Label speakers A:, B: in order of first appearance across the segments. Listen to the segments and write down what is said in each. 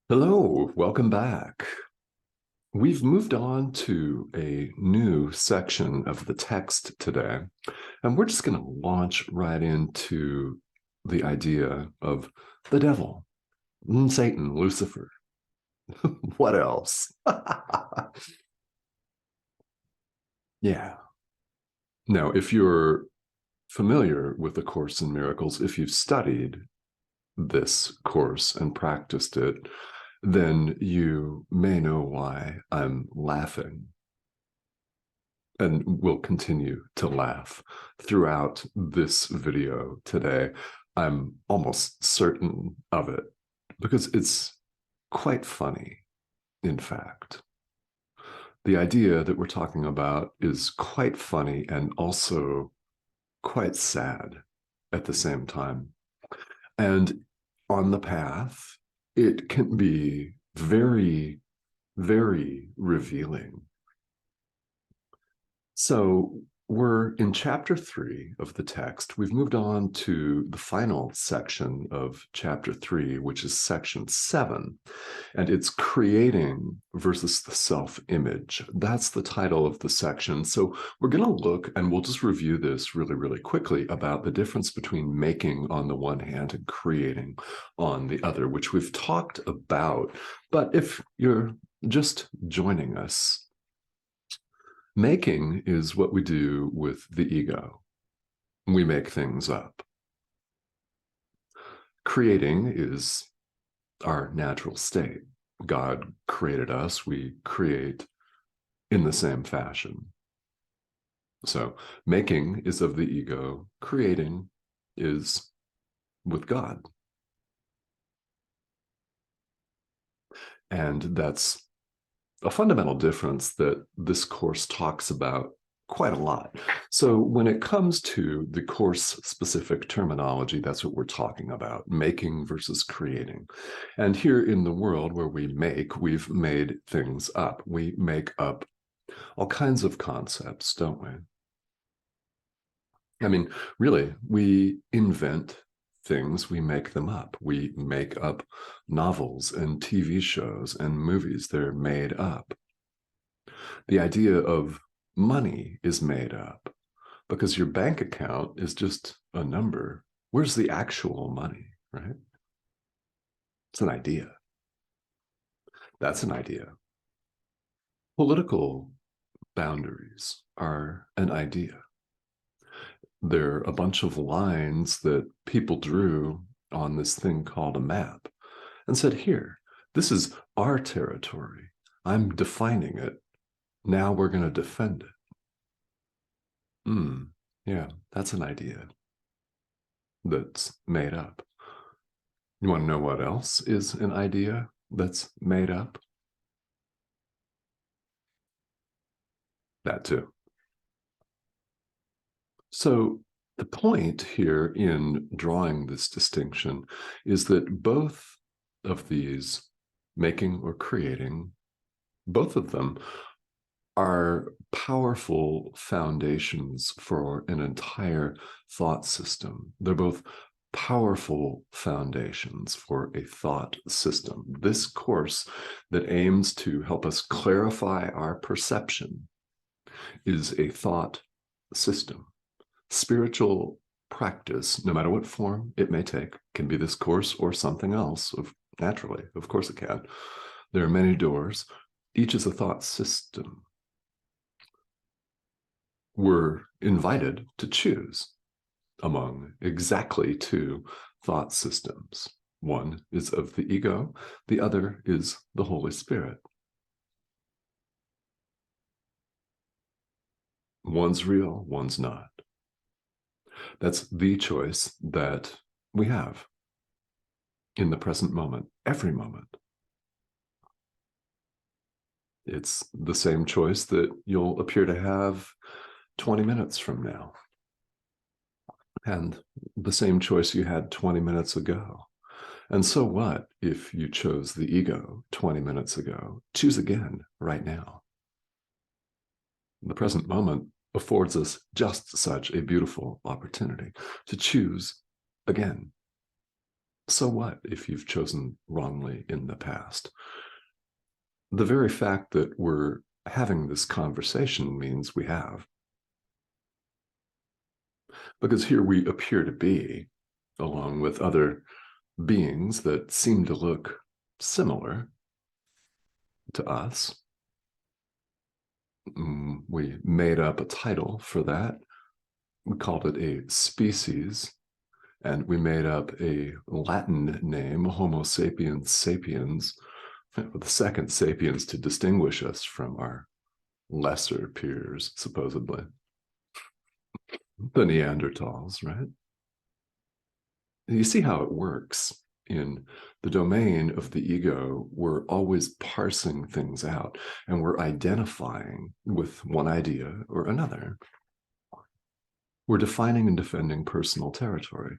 A: Hello, welcome back. We've moved on to a new section of the text today, and we're just going to launch right into the idea of the devil, Satan, Lucifer. What else? Yeah. Now, if you're familiar with the Course in Miracles, if you've studied this course and practiced it, then you may know why I'm laughing and will continue to laugh throughout this video today. I'm almost certain of it because it's quite funny, in fact. The idea that we're talking about is quite funny and also quite sad at the same time. And on the path, it can be very, very revealing. So we're in chapter 3 of the text. We've moved on to the final section of chapter 3, which is section 7, and it's creating versus the self-image. That's the title of the section. So we're going to look, and we'll just review this really, really quickly, about the difference between making on the one hand and creating on the other, which we've talked about. But if you're just joining us, making is what we do with the ego. We make things up. Creating is our natural state. God created us. We create in the same fashion. So making is of the ego. Creating is with God. And that's a fundamental difference that this course talks about quite a lot. So when it comes to the course-specific terminology, that's what we're talking about, making versus creating. And here in the world where we make, we've made things up. We make up all kinds of concepts, don't we? I mean, really, we invent things, we make them up. We make up novels and TV shows and movies. They're made up. The idea of money is made up because your bank account is just a number. Where's the actual money, right? It's an idea. That's an idea. Political boundaries are an idea. They're a bunch of lines that people drew on this thing called a map and said, here, this is our territory. I'm defining it. Now we're going to defend it. Yeah, that's an idea that's made up. You want to know what else is an idea that's made up? That too. So the point here in drawing this distinction is that both of these, making or creating, both of them are powerful foundations for an entire thought system. They're both powerful foundations for a thought system. This course that aims to help us clarify our perception is a thought system. Spiritual practice, no matter what form it may take, can be this course or something else. Naturally, of course it can. There are many doors. Each is a thought system. We're invited to choose among exactly two thought systems. One is of the ego, the other is the Holy Spirit. One's real, one's not. That's the choice that we have in the present moment, every moment. It's the same choice that you'll appear to have 20 minutes from now, and the same choice you had 20 minutes ago. And so what if you chose the ego 20 minutes ago? Choose again right now. The present moment affords us just such a beautiful opportunity to choose again. So what if you've chosen wrongly in the past? The very fact that we're having this conversation means we have. Because here we appear to be, along with other beings that seem to look similar to us. We made up a title for that. We called it a species, and we made up a Latin name, Homo sapiens sapiens, with the second sapiens to distinguish us from our lesser peers, supposedly. The Neanderthals, right? You see how it works. In the domain of the ego, we're always parsing things out, and we're identifying with one idea or another. We're defining and defending personal territory.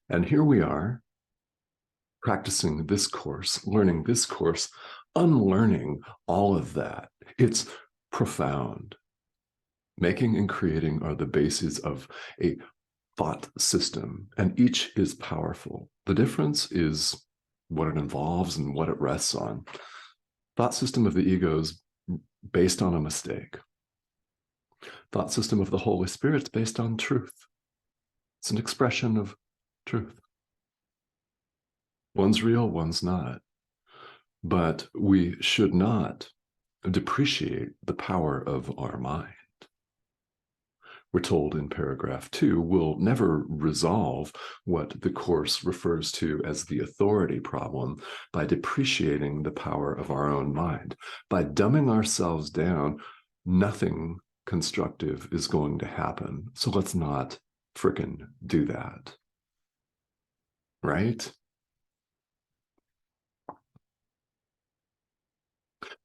A: And here we are, practicing this course, learning this course, unlearning all of that. It's profound. Making and creating are the bases of a thought system, and each is powerful. The difference is what it involves and what it rests on. Thought system of the ego is based on a mistake. Thought system of the Holy Spirit is based on truth. It's an expression of truth. One's real, one's not. But we should not depreciate the power of our mind. We're told in paragraph 2, we'll never resolve what the Course refers to as the authority problem by depreciating the power of our own mind. By dumbing ourselves down, nothing constructive is going to happen. So let's not frickin' do that. Right?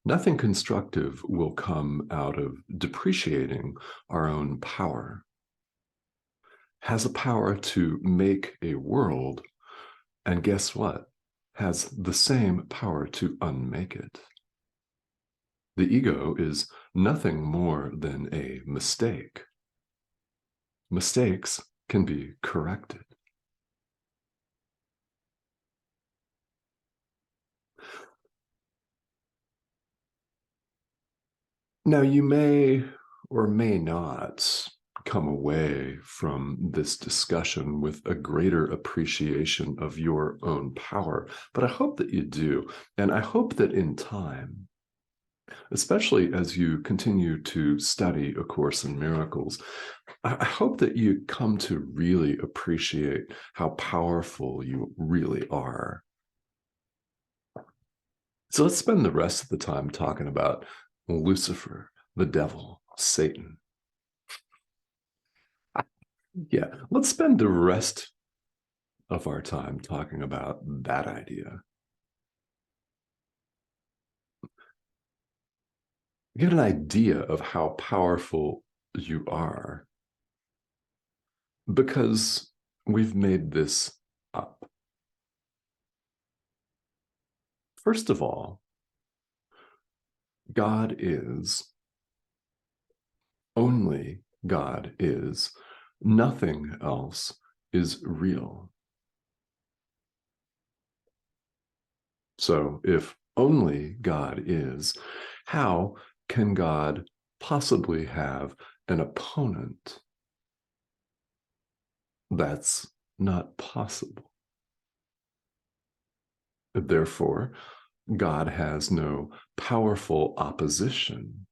A: Nothing constructive will come out of depreciating our own power. Has a power to make a world, and guess what? Has the same power to unmake it. The ego is nothing more than a mistake. Mistakes can be corrected. Now, you may or may not come away from this discussion with a greater appreciation of your own power, but I hope that you do. And I hope that in time, especially as you continue to study A Course in Miracles, I hope that you come to really appreciate how powerful you really are. So let's spend the rest of the time talking about Lucifer, the devil, Satan. Yeah, let's spend the rest of our time talking about that idea. Get an idea of how powerful you are, because we've made this up. First of all, God is, only God is, nothing else is real. So if only God is, how can God possibly have an opponent? That's not possible. Therefore, God has no powerful opposition.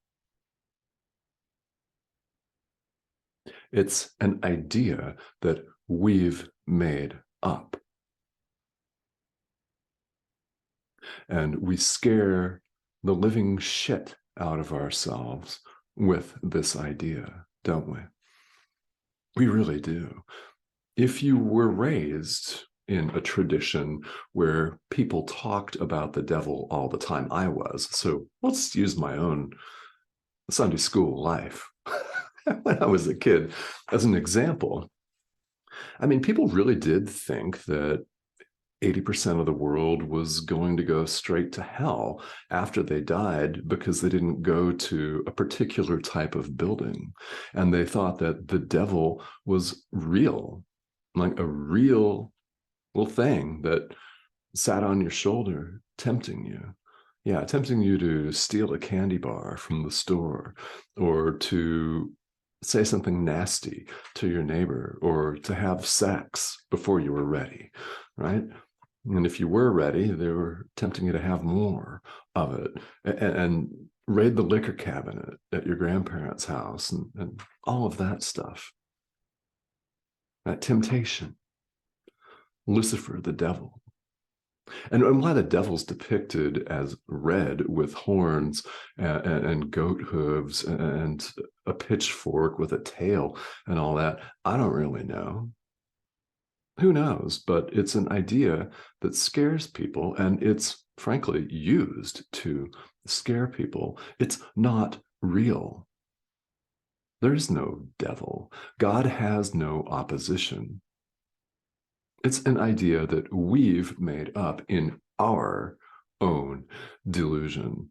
A: It's an idea that we've made up. And we scare the living shit out of ourselves with this idea, don't we? We really do. If you were raised in a tradition where people talked about the devil all the time, I was. So let's use my own Sunday school life when I was a kid as an example. I mean, people really did think that 80% of the world was going to go straight to hell after they died because they didn't go to a particular type of building. And they thought that the devil was real, like a real little thing that sat on your shoulder, tempting you. Yeah, tempting you to steal a candy bar from the store, or to say something nasty to your neighbor, or to have sex before you were ready, right? And if you were ready, they were tempting you to have more of it, and raid the liquor cabinet at your grandparents' house, and all of that stuff. That temptation. Lucifer, the devil. And why the devil's depicted as red with horns and goat hooves and a pitchfork with a tail and all that, I don't really know. Who knows? But it's an idea that scares people, and it's frankly used to scare people. It's not real. There's no devil. God has no opposition. It's an idea that we've made up in our own delusion.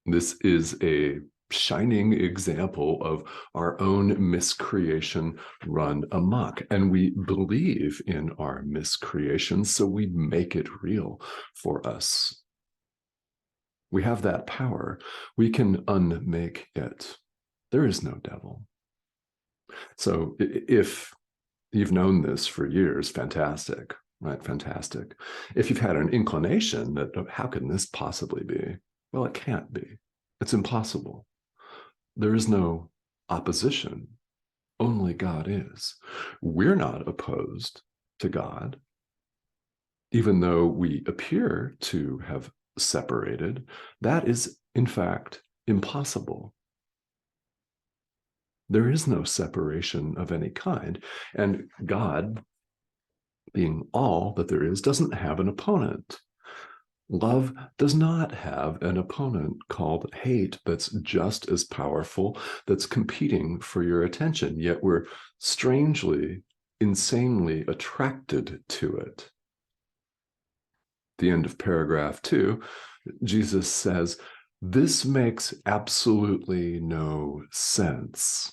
A: This is a shining example of our own miscreation run amok. And we believe in our miscreation, so we make it real for us. We have that power. We can unmake it. There is no devil. So if you've known this for years, fantastic, right? Fantastic. If you've had an inclination that, oh, how can this possibly be? Well, it can't be. It's impossible. There is no opposition. Only God is. We're not opposed to God, even though we appear to have separated. That is, in fact, impossible. There is no separation of any kind. And God, being all that there is, doesn't have an opponent. Love does not have an opponent called hate that's just as powerful, that's competing for your attention, yet we're strangely, insanely attracted to it. The end of paragraph 2, Jesus says, "This makes absolutely no sense."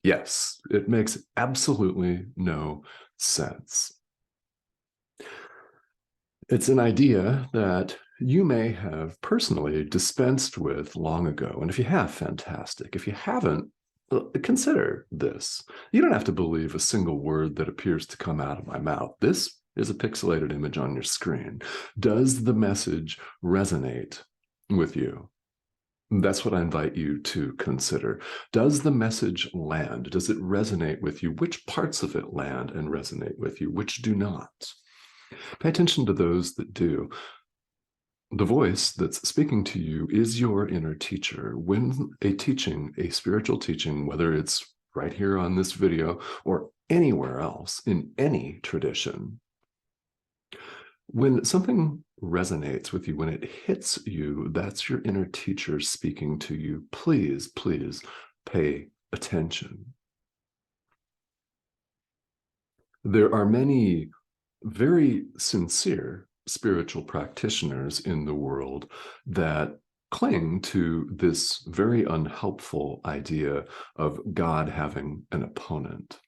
A: Yes, it makes absolutely no sense. It's an idea that you may have personally dispensed with long ago. And if you have, fantastic. If you haven't, consider this. You don't have to believe a single word that appears to come out of my mouth. This is a pixelated image on your screen. Does the message resonate with you? That's what I invite you to consider. Does the message land? Does it resonate with you? Which parts of it land and resonate with you? Which do not? Pay attention to those that do. The voice that's speaking to you is your inner teacher. When a teaching, a spiritual teaching, whether it's right here on this video or anywhere else in any tradition, when something resonates with you, when it hits you, that's your inner teacher speaking to you. Please, please pay attention. There are many very sincere spiritual practitioners in the world that cling to this very unhelpful idea of God having an opponent.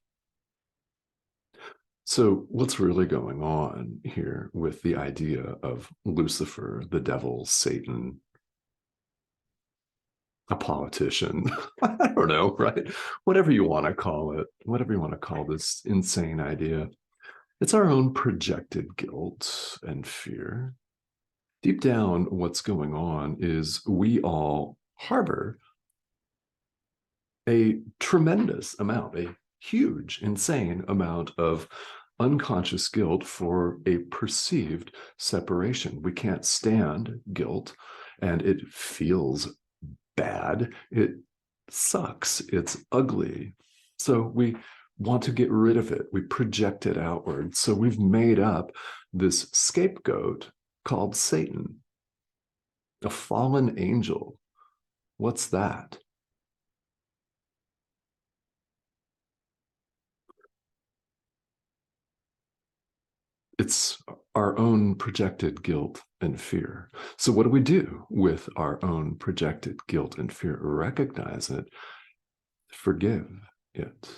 A: So what's really going on here with the idea of Lucifer, the devil, Satan, a politician? I don't know, right? Whatever you want to call it, whatever you want to call this insane idea. It's our own projected guilt and fear. Deep down, what's going on is we all harbor a tremendous amount, a huge, insane amount of unconscious guilt for a perceived separation. We can't stand guilt, and it feels bad. It sucks. It's ugly. So we want to get rid of it. We project it outward. So we've made up this scapegoat called Satan, a fallen angel. What's that? It's our own projected guilt and fear. So what do we do with our own projected guilt and fear? Recognize it, forgive it.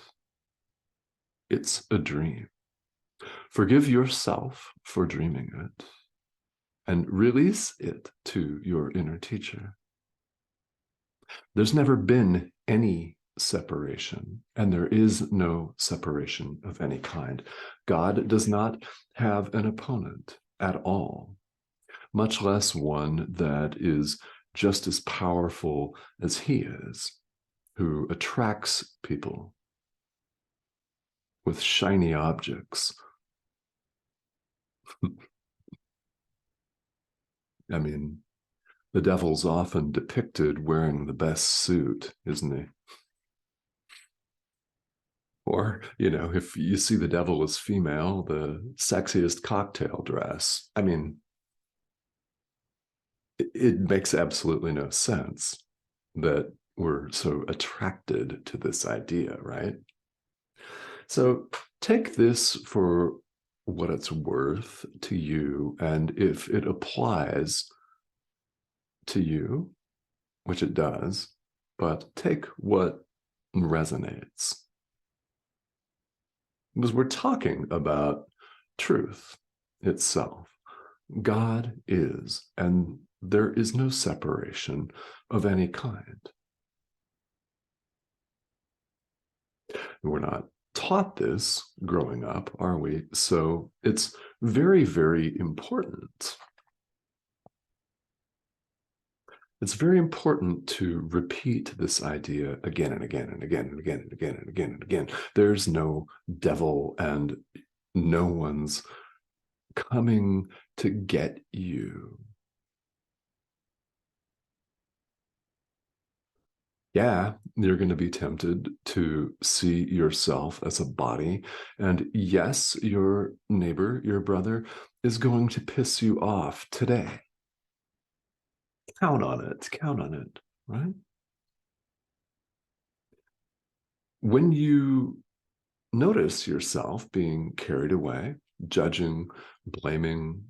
A: It's a dream. Forgive yourself for dreaming it and release it to your inner teacher. There's never been any separation, and there is no separation of any kind. God does not have an opponent at all, much less one that is just as powerful as he is, who attracts people with shiny objects. I mean, the devil's often depicted wearing the best suit, isn't he? Or, if you see the devil as female, the sexiest cocktail dress. I mean, it makes absolutely no sense that we're so attracted to this idea, right? So take this for what it's worth to you, and if it applies to you, which it does, but take what resonates. Because we're talking about truth itself. God is, and there is no separation of any kind. We're not taught this growing up, are we? So it's very, very important. It's very important to repeat this idea again and again and again and again and again and again and again. There's no devil, and no one's coming to get you. Yeah, you're going to be tempted to see yourself as a body. And yes, your neighbor, your brother, is going to piss you off today. Count on it, right? When you notice yourself being carried away, judging, blaming,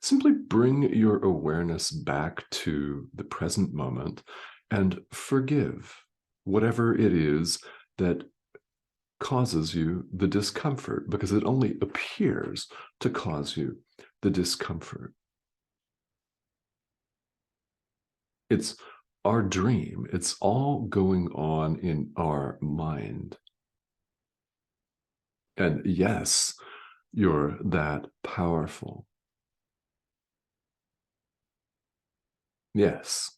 A: simply bring your awareness back to the present moment and forgive whatever it is that causes you the discomfort, because it only appears to cause you the discomfort. It's our dream. It's all going on in our mind. And yes, you're that powerful. Yes,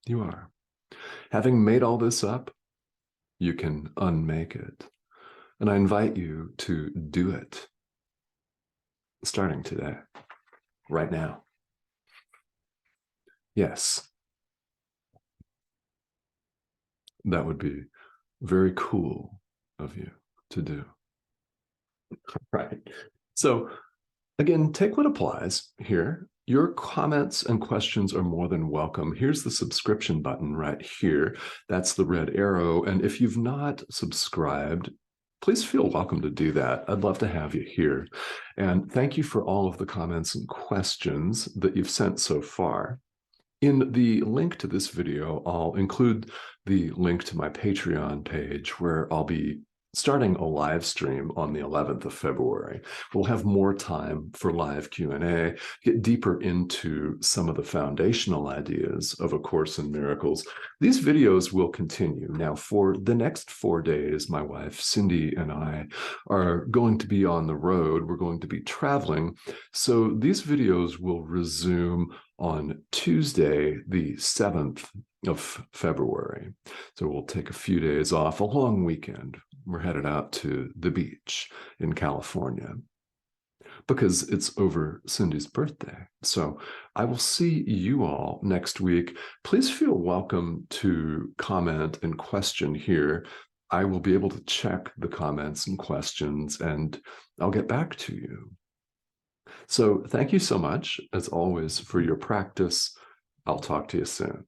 A: you are. Having made all this up, you can unmake it. And I invite you to do it starting today, right now. Yes, that would be very cool of you to do. Right. So again, take what applies here. Your comments and questions are more than welcome. Here's the subscription button right here. That's the red arrow. And if you've not subscribed, please feel welcome to do that. I'd love to have you here. And thank you for all of the comments and questions that you've sent so far. In the link to this video, I'll include the link to my Patreon page, where I'll be starting a live stream on the 11th of February. We'll have more time for live Q&A, get deeper into some of the foundational ideas of A Course in Miracles. These videos will continue. Now, for the next 4 days, my wife, Cindy, and I are going to be on the road. We're going to be traveling. So these videos will resume on Tuesday, the 7th of February. So we'll take a few days off, a long weekend. We're headed out to the beach in California because it's over Cindy's birthday. So I will see you all next week. Please feel welcome to comment and question here. I will be able to check the comments and questions, and I'll get back to you. So thank you so much, as always, for your practice. I'll talk to you soon.